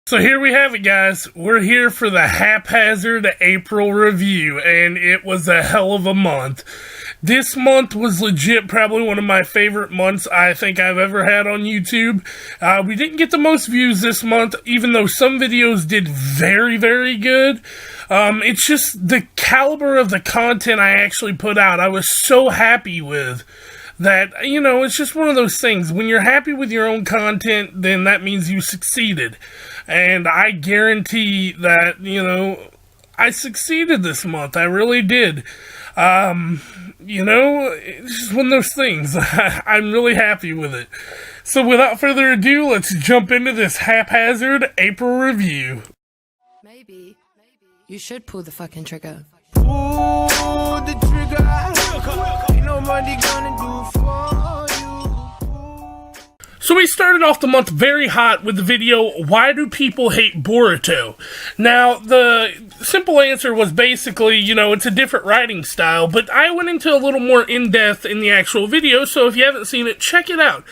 So here we have it, guys. We're here for the Haphazard April review, and it was a hell of a month. This month was legit probably one of my favorite months I think I've ever had on YouTube. We didn't get the most views this month, even though some videos did very, very good. It's just the caliber of the content I actually put out, I was so happy with. That, you know, it's just one of those things. When you're happy with your own content, then that means you succeeded. And I guarantee that, you know, I succeeded this month. I really did. You know, it's just one of those things. I'm really happy with it. So without further ado, let's jump into this Haphazard April review. Maybe you should pull the fucking trigger. Pull the trigger. Ain't nobody gonna do for you. So we started off the month very hot with the video, Why Do People Hate Boruto? Now, the simple answer was basically, you know, it's a different writing style, but I went into a little more in-depth in the actual video, so if you haven't seen it, check it out.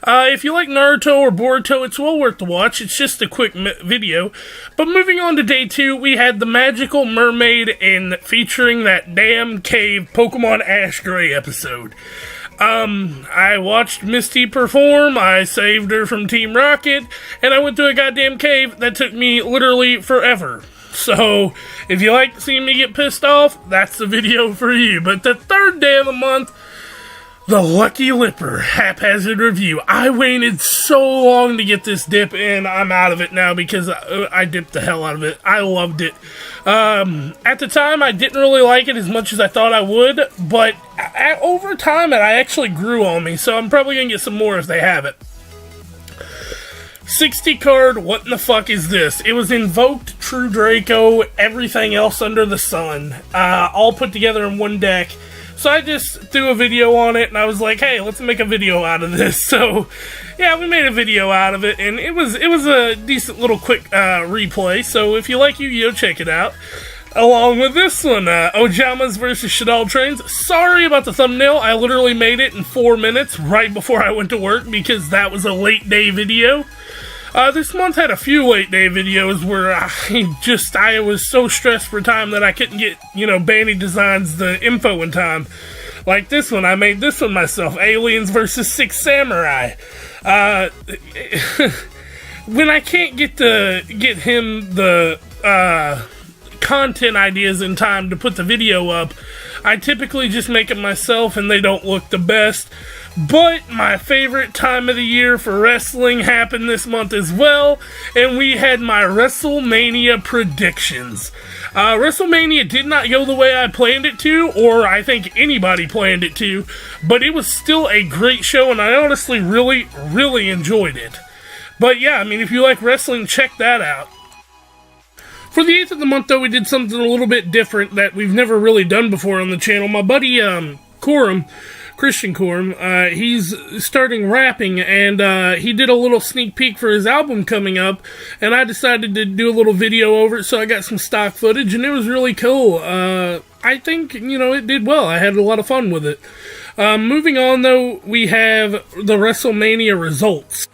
If you like Naruto or Boruto, it's well worth the watch. It's just a quick video. But moving on to day 2, we had the Magical Mermaid and featuring that damn cave Pokemon Ash Gray episode. I watched Misty perform, I saved her from Team Rocket, and I went to a goddamn cave that took me literally forever. So, if you like seeing me get pissed off, that's the video for you. But the third day of the month, the Lucky Lipper Haphazard review. I waited so long to get this dip, and I'm out of it now because I dipped the hell out of it. I loved it. At the time, I didn't really like it as much as I thought I would, but over time, it actually grew on me, so I'm probably going to get some more if they have it. 60 card, what in the fuck is this? It was Invoked, True Draco, everything else under the sun, all put together in one deck. So I just threw a video on it, and I was like, hey, let's make a video out of this. So, yeah, we made a video out of it, and it was a decent little quick replay. So if you like Yu-Gi-Oh!, check it out. Along with this one, Ojamas versus Shadal Trains. Sorry about the thumbnail. I literally made it in 4 minutes right before I went to work because that was a late day video. This month had a few late day videos where I was so stressed for time that I couldn't get, you know, Banny Designs the info in time. Like this one, I made this one myself, Aliens versus Six Samurai. When I can't get him the, content ideas in time to put the video up, I typically just make it myself and they don't look the best. But my favorite time of the year for wrestling happened this month as well, and we had my WrestleMania predictions. WrestleMania did not go the way I planned it to, or I think anybody planned it to, but it was still a great show, and I honestly really, really enjoyed it. But yeah, I mean, if you like wrestling, check that out. For the 8th of the month, though, we did something a little bit different that we've never really done before on the channel. My buddy, Christian Corum, he's starting rapping, and he did a little sneak peek for his album coming up, and I decided to do a little video over it, so I got some stock footage, and it was really cool. I think, you know, it did well. I had a lot of fun with it. Moving on, though, we have the WrestleMania results.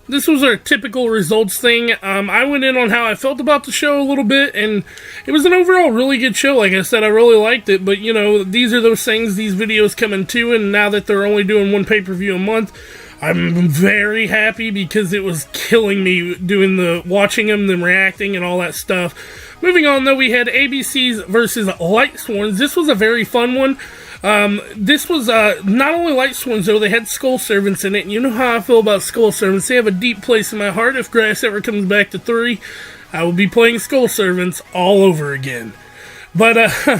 This was our typical results thing. I went in on how I felt about the show a little bit, and it was an overall really good show. Like I said, I really liked it, but, you know, these are those things these videos come in too, and now that they're only doing one pay-per-view a month, I'm very happy because it was killing me doing watching them, then reacting, and all that stuff. Moving on, though, we had ABC's versus Light Sworns. This was a very fun one. This was, not only Light Sworns, though, they had Skull Servants in it, and you know how I feel about Skull Servants. They have a deep place in my heart. If Grass ever comes back to 3, I will be playing Skull Servants all over again. But,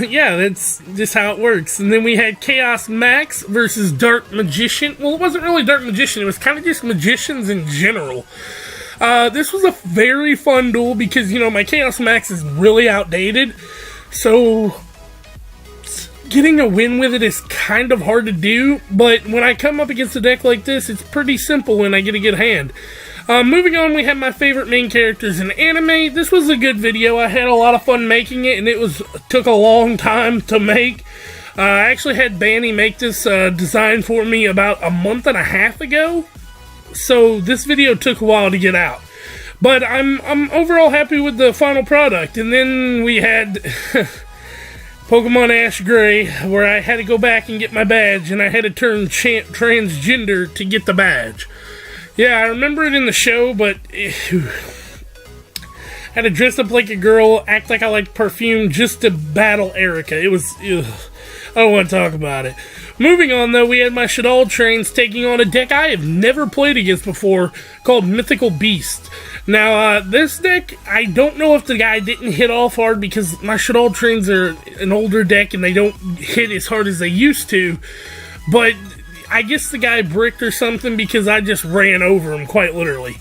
yeah, that's just how it works. And then we had Chaos Max versus Dark Magician. Well, it wasn't really Dark Magician, it was kind of just magicians in general. This was a very fun duel because, you know, my Chaos Max is really outdated, so getting a win with it is kind of hard to do, but when I come up against a deck like this, it's pretty simple when I get a good hand. Moving on, we have my favorite main characters in anime. This was a good video. I had a lot of fun making it, and took a long time to make. I actually had Banny make this design for me about a month and a half ago, so this video took a while to get out. But I'm overall happy with the final product. And then we had Pokemon Ash Gray, where I had to go back and get my badge, and I had to turn transgender to get the badge. Yeah, I remember it in the show, but I had to dress up like a girl, act like I liked perfume just to battle Erica. It was, ugh, I don't want to talk about it. Moving on, though, we had my Shaddoll Trains taking on a deck I have never played against before called Mythical Beast. Now, this deck, I don't know if the guy didn't hit off hard because my Shaddoll Trains are an older deck and they don't hit as hard as they used to, but I guess the guy bricked or something because I just ran over him, quite literally.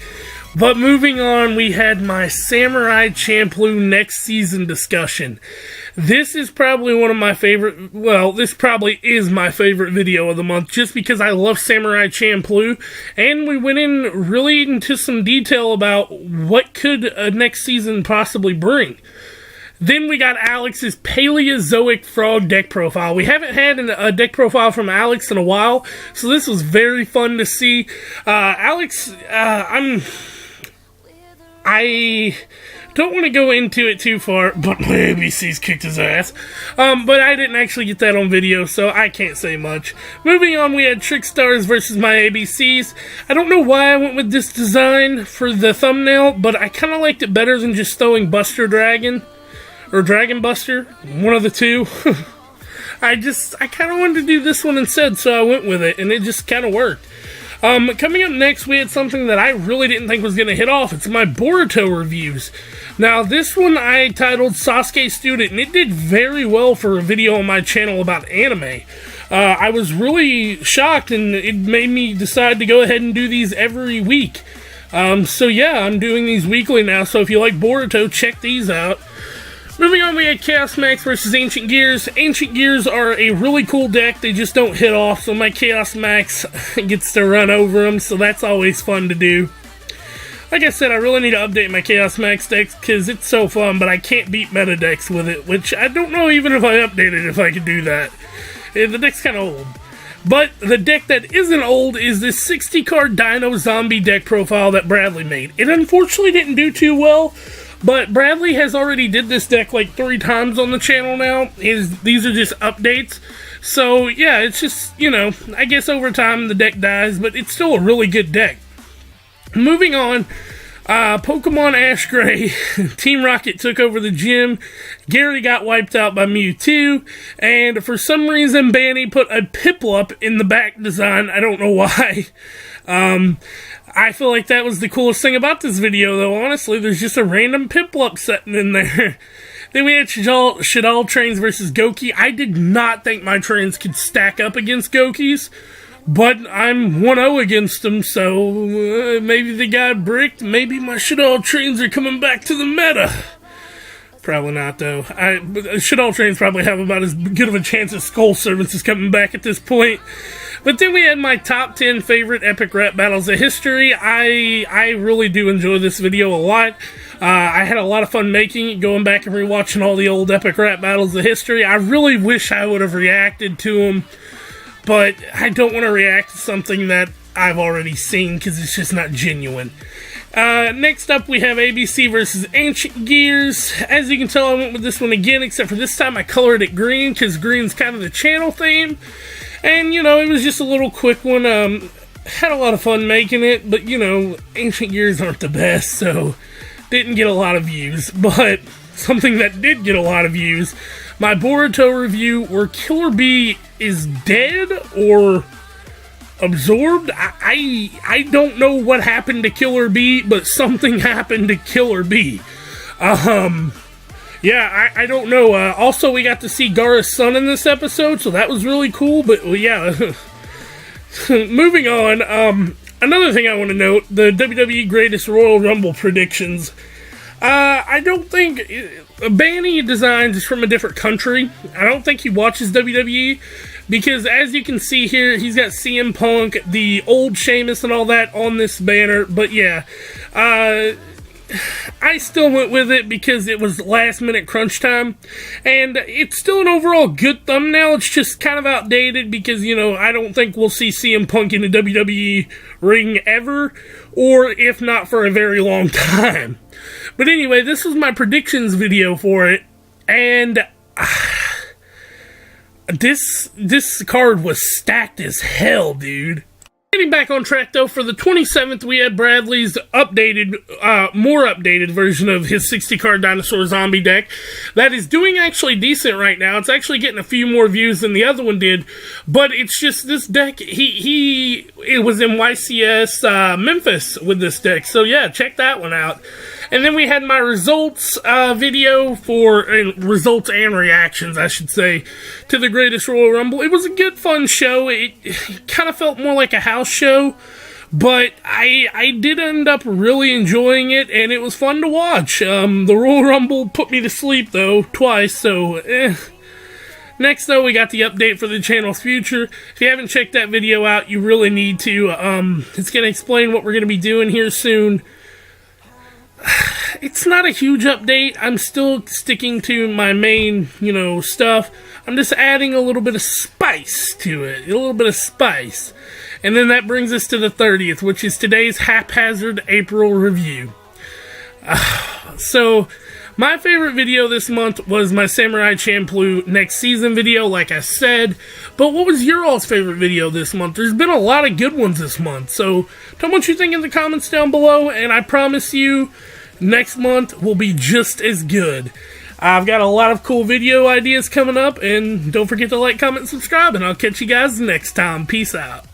But moving on, we had my Samurai Champloo next season discussion. This is probably one of my favorite, well, this probably is my favorite video of the month, just because I love Samurai Champloo, and we went in really into some detail about what could a next season possibly bring. Then we got Alex's Paleozoic Frog deck profile. We haven't had a deck profile from Alex in a while, so this was very fun to see. Alex, I don't want to go into it too far, but my ABCs kicked his ass. But I didn't actually get that on video, so I can't say much. Moving on, we had Trickstars versus my ABCs. I don't know why I went with this design for the thumbnail, but I kind of liked it better than just throwing Buster Dragon. Or Dragon Buster. One of the two. I kind of wanted to do this one instead, so I went with it, and it just kind of worked. Coming up next, we had something that I really didn't think was going to hit off. It's my Boruto reviews. Now, this one I titled Sasuke Student, and it did very well for a video on my channel about anime. I was really shocked, and it made me decide to go ahead and do these every week. So yeah, I'm doing these weekly now, so if you like Boruto, check these out. Moving on, we had Chaos Max versus Ancient Gears. Ancient Gears are a really cool deck, they just don't hit off, so my Chaos Max gets to run over them, so that's always fun to do. Like I said, I really need to update my Chaos Max decks, because it's so fun, but I can't beat meta decks with it, which I don't know even if I updated if I could do that. The deck's kind of old. But the deck that isn't old is this 60-card Dino Zombie deck profile that Bradley made. It unfortunately didn't do too well, but Bradley has already did this deck like 3 times on the channel now. These are just updates. So, yeah, it's just, you know, I guess over time the deck dies, but it's still a really good deck. Moving on, Pokemon Ash Gray. Team Rocket took over the gym. Gary got wiped out by Mewtwo. And for some reason, Banny put a Piplup in the back design. I don't know why. I feel like that was the coolest thing about this video, though, honestly. There's just a random Piplup sitting in there. Then we had Shaddoll Trains versus Goki. I did not think my trains could stack up against Goki's, but I'm 1-0 against them, so maybe the guy bricked. Maybe my Shaddoll Trains are coming back to the meta. Probably not, though. Shaddoll Trains probably have about as good of a chance as Skull Servants is coming back at this point. But then we had my top 10 favorite epic rap battles of history. I really do enjoy this video a lot. I had a lot of fun making it, going back and rewatching all the old epic rap battles of history. I really wish I would have reacted to them, but I don't want to react to something that I've already seen because it's just not genuine. Next up, we have ABC versus Ancient Gears. As you can tell, I went with this one again, except for this time I colored it green because green's kind of the channel theme. And, you know, it was just a little quick one. Had a lot of fun making it, but, you know, Ancient Gears aren't the best, so didn't get a lot of views. But something that did get a lot of views, my Boruto review where Killer Bee is dead or absorbed. I don't know what happened to Killer Bee, but something happened to Killer Bee. Yeah, I don't know. Also, we got to see Gaara's son in this episode, so that was really cool, but well, yeah. Moving on, another thing I want to note, the WWE Greatest Royal Rumble predictions. I don't think Banny Designs is from a different country. I don't think he watches WWE, because as you can see here, he's got CM Punk, the old Sheamus and all that on this banner, but yeah, I still went with it because it was last minute crunch time, and it's still an overall good thumbnail. It's just kind of outdated because, you know, I don't think we'll see CM Punk in the WWE ring ever, or if not for a very long time. But anyway, this was my predictions video for it, and this card was stacked as hell, dude. Getting back on track though, for the 27th we had Bradley's updated, more updated version of his 60 card dinosaur zombie deck. That is doing actually decent right now. It's actually getting a few more views than the other one did, but it's just this deck, it was in YCS Memphis with this deck, so yeah, check that one out. And then we had my results video for, results and reactions, I should say, to the Greatest Royal Rumble. It was a good, fun show. It kind of felt more like a house show, but I did end up really enjoying it, and it was fun to watch. The Royal Rumble put me to sleep, though, twice, so Next, though, we got the update for the channel's future. If you haven't checked that video out, you really need to. It's going to explain what we're going to be doing here soon. It's not a huge update. I'm still sticking to my main, stuff. I'm just adding a little bit of spice to it. A little bit of spice. And then that brings us to the 30th, which is today's Haphazard April review. So, my favorite video this month was my Samurai Champloo next season video, like I said. But what was your all's favorite video this month? There's been a lot of good ones this month. So, tell me what you think in the comments down below, and I promise you, next month will be just as good. I've got a lot of cool video ideas coming up, and don't forget to like, comment, subscribe, and I'll catch you guys next time. Peace out.